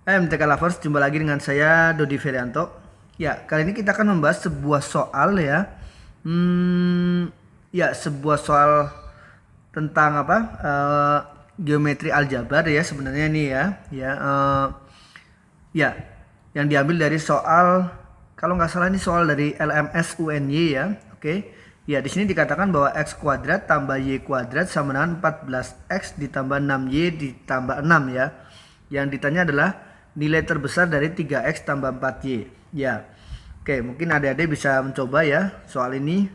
Hai MTK Lovers, jumpa lagi dengan saya Dodi Ferianto. Ya, kali ini kita akan membahas sebuah soal ya. Sebuah soal tentang apa? Geometri aljabar ya sebenarnya ini ya. Ya, yang diambil dari soal, kalau nggak salah ini soal dari LMS UNY ya. Oke. Ya, di sini dikatakan bahwa x kuadrat tambah y kuadrat sama dengan 14x ditambah 6y ditambah 6 ya. Yang ditanya adalah nilai terbesar dari 3x tambah 4y. Ya. Oke, mungkin adik-adik bisa mencoba ya soal ini.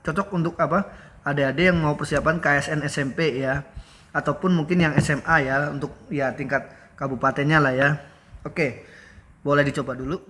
Cocok untuk apa? Adik-adik yang mau persiapan KSN SMP ya. Ataupun mungkin yang SMA ya, untuk ya tingkat kabupatennya lah ya. Oke, boleh dicoba dulu.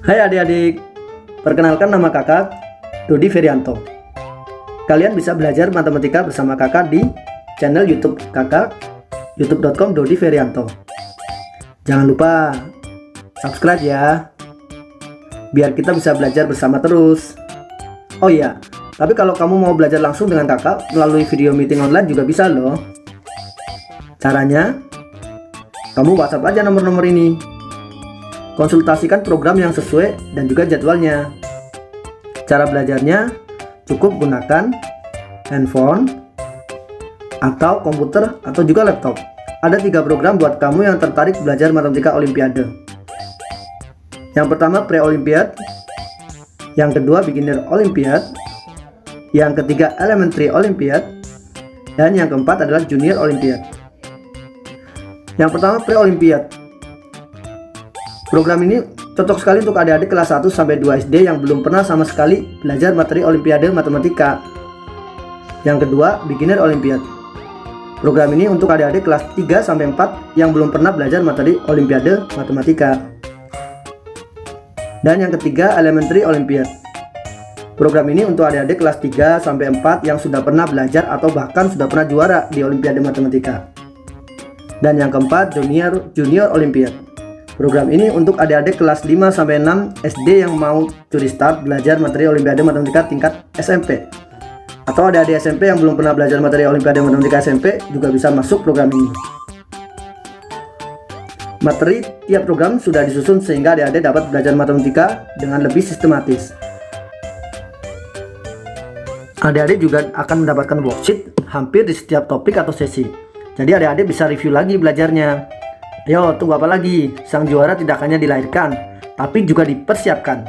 Hai adik-adik, perkenalkan nama kakak Dodi Ferianto. Kalian bisa belajar matematika bersama kakak di channel YouTube kakak, youtube.com/Dodi Ferianto. Jangan lupa subscribe ya, biar kita bisa belajar bersama terus. Oh iya, tapi kalau kamu mau belajar langsung dengan kakak melalui video meeting online juga bisa loh. Caranya, kamu WhatsApp aja nomor-nomor ini. Konsultasikan program yang sesuai dan juga jadwalnya. Cara belajarnya cukup gunakan handphone atau komputer atau juga laptop. Ada 3 program buat kamu yang tertarik belajar matematika olimpiade. Yang pertama pre-olimpiad, yang kedua beginner olimpiad, yang ketiga elementary olimpiad, dan yang keempat adalah junior olimpiad. Yang pertama pre-olimpiad. Program ini cocok sekali untuk adik-adik kelas 1 sampai 2 SD yang belum pernah sama sekali belajar materi olimpiade matematika. Yang kedua, beginner olimpiade. Program ini untuk adik-adik kelas 3 sampai 4 yang belum pernah belajar materi olimpiade matematika. Dan yang ketiga, elementary olimpiade. Program ini untuk adik-adik kelas 3 sampai 4 yang sudah pernah belajar atau bahkan sudah pernah juara di olimpiade matematika. Dan yang keempat, junior olimpiade. Program ini untuk adik-adik kelas 5 sampai 6 SD yang mau curi start belajar materi olimpiade matematika tingkat SMP. Atau adik-adik SMP yang belum pernah belajar materi olimpiade matematika SMP juga bisa masuk program ini. Materi tiap program sudah disusun sehingga adik-adik dapat belajar matematika dengan lebih sistematis. Adik-adik juga akan mendapatkan worksheet hampir di setiap topik atau sesi. Jadi adik-adik bisa review lagi belajarnya. Ayo, tunggu apa lagi? Sang juara tidak hanya dilahirkan, tapi juga dipersiapkan.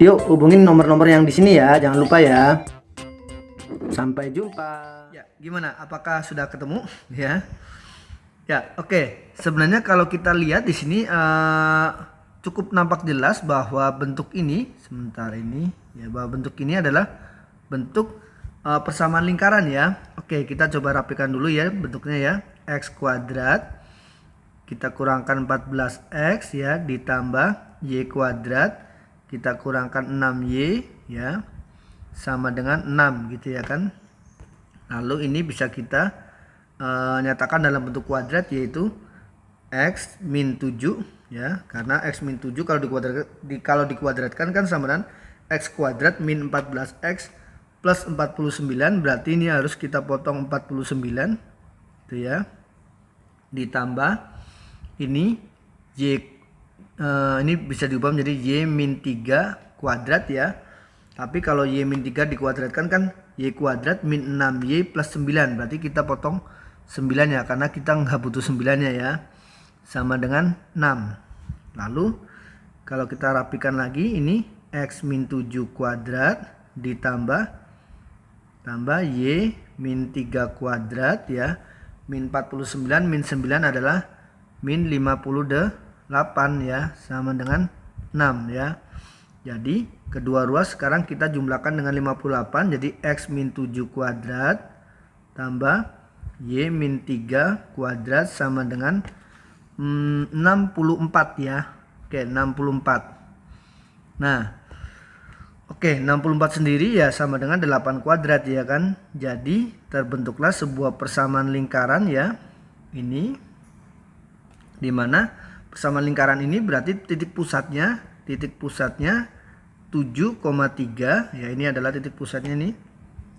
Yuk hubungin nomor-nomor yang di sini ya, jangan lupa ya. Sampai jumpa. Ya, gimana? Apakah sudah ketemu? Ya, oke. Sebenarnya kalau kita lihat di sini cukup nampak jelas bahwa bentuk ini, bahwa bentuk ini adalah bentuk persamaan lingkaran ya. Oke, kita coba rapikan dulu ya bentuknya ya. X kuadrat kita kurangkan 14x ya ditambah y kuadrat kita kurangkan 6y ya sama dengan 6 gitu ya kan. Lalu ini bisa kita nyatakan dalam bentuk kuadrat yaitu x min 7 ya, karena x min 7 kalau dikuadratkan kan sama dengan x kuadrat min 14x plus 49, berarti ini harus kita potong 49 itu ya, ditambah ini y ini bisa diubah menjadi y min 3 kuadrat ya. Tapi kalau y min 3 dikuadratkan kan y kuadrat min 6y plus 9, berarti kita potong 9 ya, karena kita nggak butuh 9 nya ya, sama dengan 6. Lalu kalau kita rapikan lagi, ini x min 7 kuadrat ditambah y min 3 kuadrat ya, min 49 min 9 adalah min 58 ya, sama dengan 6 ya. Jadi kedua ruas sekarang kita jumlahkan dengan 58, jadi x min 7 kuadrat tambah y min 3 kuadrat sama dengan 64 ya. Oke, 64. Nah, Oke, 64 sendiri ya sama dengan 8 kuadrat ya kan. Jadi terbentuklah sebuah persamaan lingkaran ya. Ini dimana persamaan lingkaran ini berarti titik pusatnya 7,3 ya, ini adalah titik pusatnya nih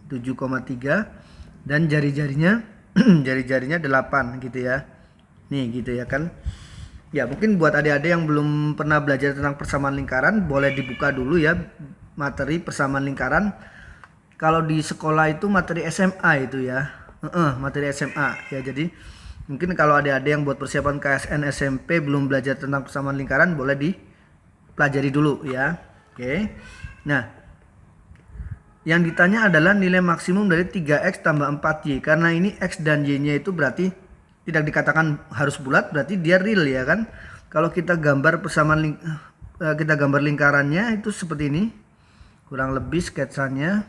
7,3 dan jari-jarinya jari-jarinya 8 gitu ya. Nih gitu ya kan. Ya mungkin buat adik-adik yang belum pernah belajar tentang persamaan lingkaran boleh dibuka dulu ya materi persamaan lingkaran. Kalau di sekolah itu materi SMA itu ya, materi SMA ya. Jadi mungkin kalau adik-adik yang buat persiapan KSN SMP belum belajar tentang persamaan lingkaran boleh dipelajari dulu ya. Oke. Nah, yang ditanya adalah nilai maksimum dari 3x tambah 4y. Karena ini x dan y-nya itu berarti tidak dikatakan harus bulat, berarti dia real ya kan. Kalau kita gambar persamaan kita gambar lingkarannya itu seperti ini. Kurang lebih sketsanya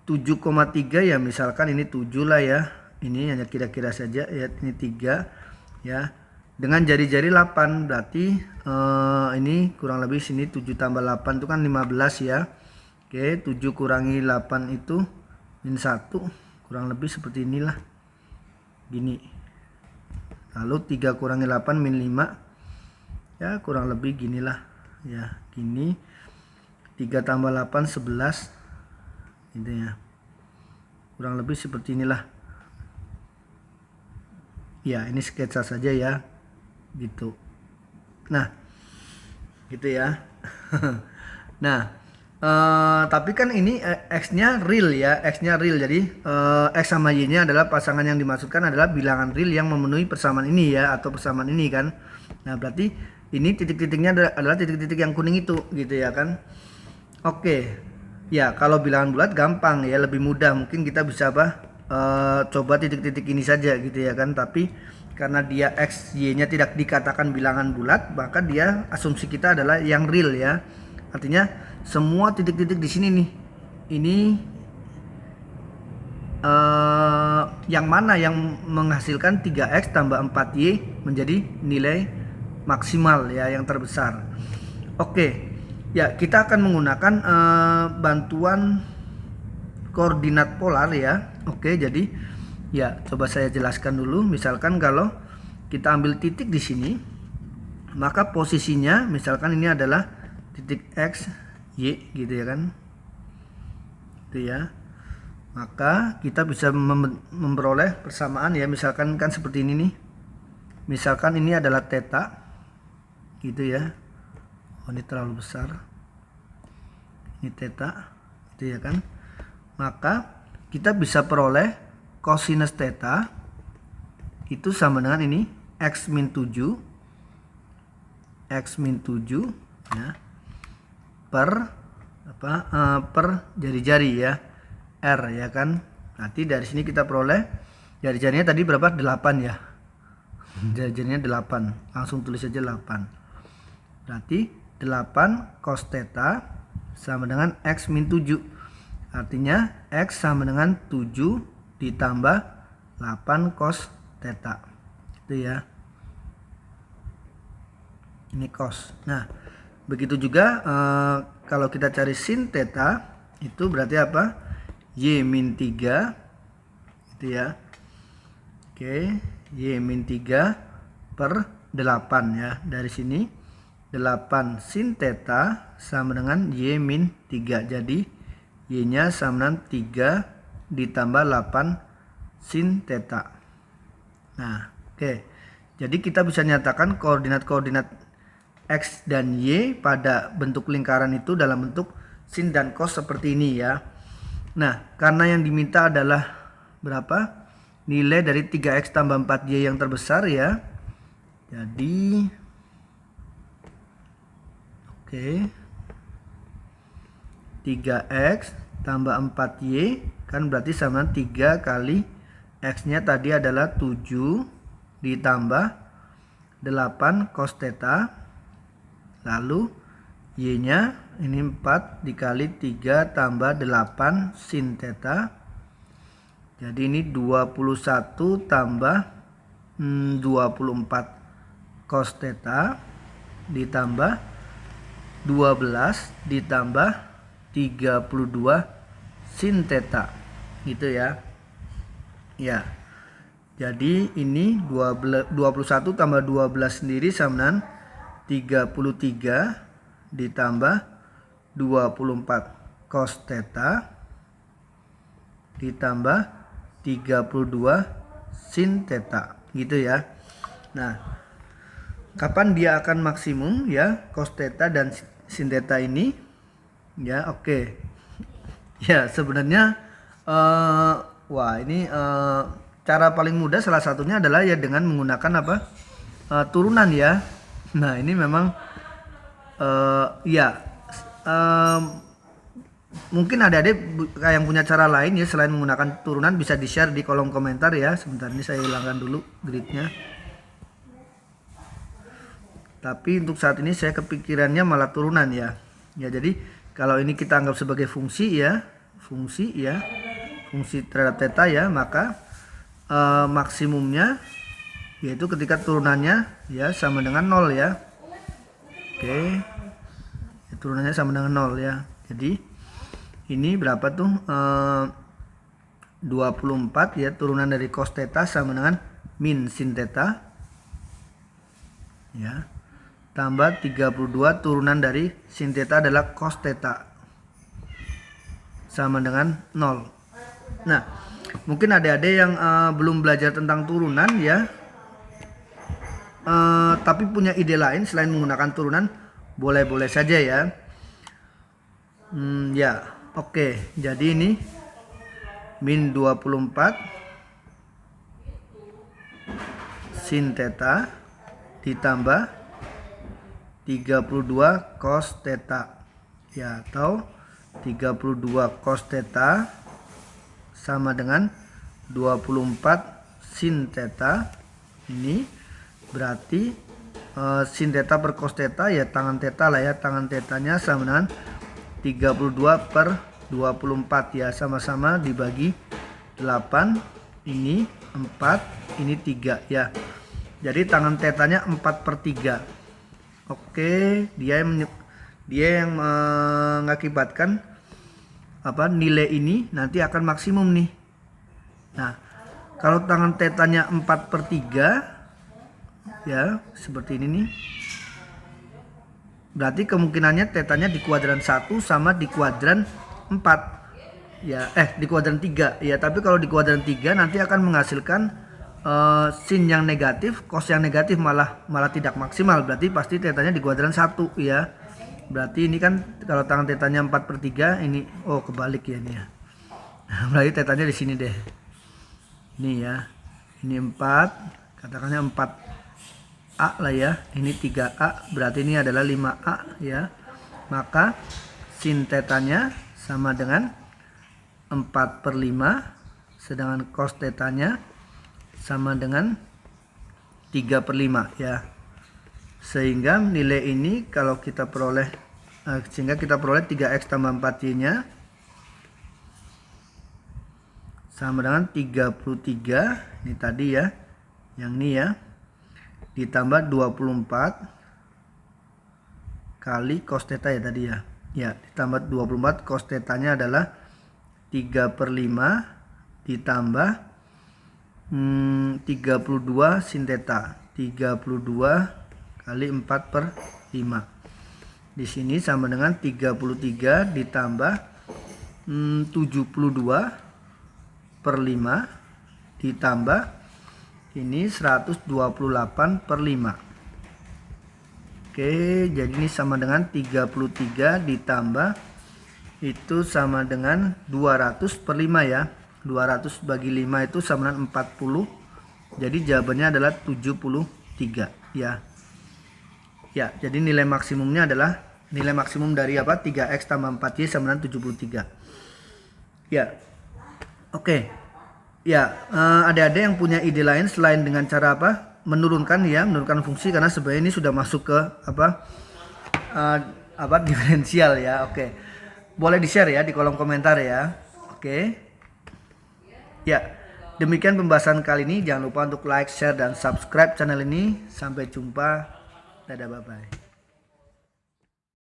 7,3 ya, misalkan ini 7 lah ya. Ini hanya kira-kira saja ya, ini 3 ya. Dengan jari-jari 8 berarti ini kurang lebih sini 7 tambah 8 itu kan 15 ya. Oke, 7 kurangi 8 itu min 1, kurang lebih seperti inilah. Gini. Lalu 3 kurangi 8 min 5. Ya, kurang lebih ginilah. Ya, gini. 3 tambah 8 11. Gitu ya. Kurang lebih seperti inilah. Ya, ini sketsa saja ya. Gitu. Nah, gitu ya. Nah, tapi kan ini x-nya real ya, x-nya real. Jadi x sama y-nya adalah pasangan yang dimaksudkan adalah bilangan real yang memenuhi persamaan ini ya, atau persamaan ini kan. Nah, berarti ini titik-titiknya adalah titik-titik yang kuning itu gitu ya kan. Oke. Ya, kalau bilangan bulat gampang ya, lebih mudah. Mungkin kita bisa coba titik-titik ini saja gitu ya kan. Tapi karena dia x, y-nya tidak dikatakan bilangan bulat, maka dia asumsi kita adalah yang real ya. Artinya semua titik-titik di sini nih, ini yang mana yang menghasilkan 3x tambah 4y menjadi nilai maksimal ya, yang terbesar. Oke, ya kita akan menggunakan bantuan koordinat polar ya. Oke, jadi ya coba saya jelaskan dulu. Misalkan kalau kita ambil titik di sini, maka posisinya misalkan ini adalah titik x, y gitu ya kan. Itu ya. Maka kita bisa memperoleh persamaan ya, misalkan kan seperti ini nih. Misalkan ini adalah theta. Gitu ya. Oh, ini terlalu besar. Ini theta. Gitu ya kan. Maka kita bisa peroleh cosinus theta itu sama dengan ini x min 7 ya, per jari-jari ya, r ya kan. Nanti dari sini kita peroleh jari-jarinya tadi berapa, 8 ya. Jari-jarinya 8, langsung tulis saja 8. Berarti 8 cos theta sama dengan x min 7. Artinya x sama dengan 7 ditambah 8 cos theta. Itu ya. Ini cos. Nah, begitu juga kalau kita cari sin theta itu berarti apa? Y min 3. Itu ya. Oke, Y min 3 per 8 ya. Dari sini 8 sin theta sama dengan Y min 3. Jadi Y-nya sama dengan 3 ditambah 8 sin theta. Nah, oke. Jadi kita bisa nyatakan koordinat-koordinat x dan y pada bentuk lingkaran itu dalam bentuk sin dan cos seperti ini ya. Nah, karena yang diminta adalah berapa? Nilai dari 3x tambah 4y yang terbesar ya. Jadi oke. 3x tambah 4y kan berarti sama 3 kali x-nya tadi adalah 7 ditambah 8 cos theta, lalu y-nya ini 4 dikali 3 tambah 8 sin theta. Jadi ini 21 tambah 24 cos theta ditambah 12 ditambah 32 sin theta gitu ya. Ya. Jadi ini 21 tambah 12 sendiri sama dengan 33 ditambah 24 cos theta ditambah 32 sin theta gitu ya. Nah, kapan dia akan maksimum ya cos theta dan sin theta ini? Ya, oke. Ya, sebenarnya ini cara paling mudah salah satunya adalah ya dengan menggunakan apa? Turunan ya. Nah, ini memang mungkin adik-adik yang punya cara lain ya selain menggunakan turunan, bisa di-share di kolom komentar ya. Sebentar, ini saya hilangkan dulu gridnya. Tapi untuk saat ini saya kepikirannya malah turunan ya. Ya, jadi kalau ini kita anggap sebagai fungsi terhadap theta ya, maka maksimumnya yaitu ketika turunannya ya sama dengan 0 ya. Oke. Ya, turunannya sama dengan 0 ya. Jadi ini berapa tuh? 24 ya, turunan dari cos theta sama dengan min sin theta. Ya. Tambah 32 turunan dari sin theta adalah cos theta. Sama dengan 0. Nah, mungkin adik-adik yang belum belajar tentang turunan ya, tapi punya ide lain selain menggunakan turunan, boleh-boleh saja ya. Ya, oke. Jadi ini min 24 sin theta ditambah 32 cos theta ya, atau 32 cos theta sama dengan 24 sin theta. Ini berarti sin theta per cos theta ya tangan theta lah ya, tangan thetanya sama dengan 32 per 24 ya, sama-sama dibagi 8, ini 4, ini 3 ya. Jadi tangan tetanya 4 per 3. Oke, dia yang mengakibatkan nilai ini nanti akan maksimum nih. Nah, kalau tangan tetanya 4 per 3 ya, seperti ini nih, berarti kemungkinannya tetanya di kuadran 1 sama di kuadran 4 ya, di kuadran 3 ya. Tapi kalau di kuadran 3 nanti akan menghasilkan sin yang negatif, cos yang negatif, malah tidak maksimal. Berarti pasti tetanya di kuadran 1 ya. Berarti ini kan kalau tangan tetanya 4 per 3, ini kebalik ya ini ya. Berarti tetanya di sini deh. Ini ya. Ini 4, katakannya 4A lah ya. Ini 3A, berarti ini adalah 5A ya. Maka sin tetanya sama dengan 4 per 5, sedangkan cos tetanya sama dengan 3 per 5 ya. Sehingga nilai ini kalau kita peroleh, sehingga kita peroleh 3x tambah 4y nya sama dengan 33, ini tadi ya, yang ini ya, ditambah 24 kali cos theta ya tadi ya. Ya, ditambah 24 cos tetanya adalah 3 per 5 ditambah 32 sin theta, 32 kali 4 per 5. Di sini sama dengan 33 ditambah 72 per 5 ditambah ini 128 per 5. Oke, jadi ini sama dengan 33 ditambah itu sama dengan 200 per 5 ya. 200 bagi 5 itu sama dengan 40. Jadi jawabannya adalah 73 ya. Ya, jadi nilai maksimumnya adalah nilai maksimum dari 3x tambah 4y sama dengan 73. Ya. Oke. Ya, adik-adik yang punya ide lain selain dengan cara menurunkan fungsi, karena sebenarnya ini sudah masuk ke diferensial ya. Oke. Boleh di-share ya di kolom komentar ya. Oke. Ya, demikian pembahasan kali ini. Jangan lupa untuk like, share, dan subscribe channel ini. Sampai jumpa. Dadah, bye-bye.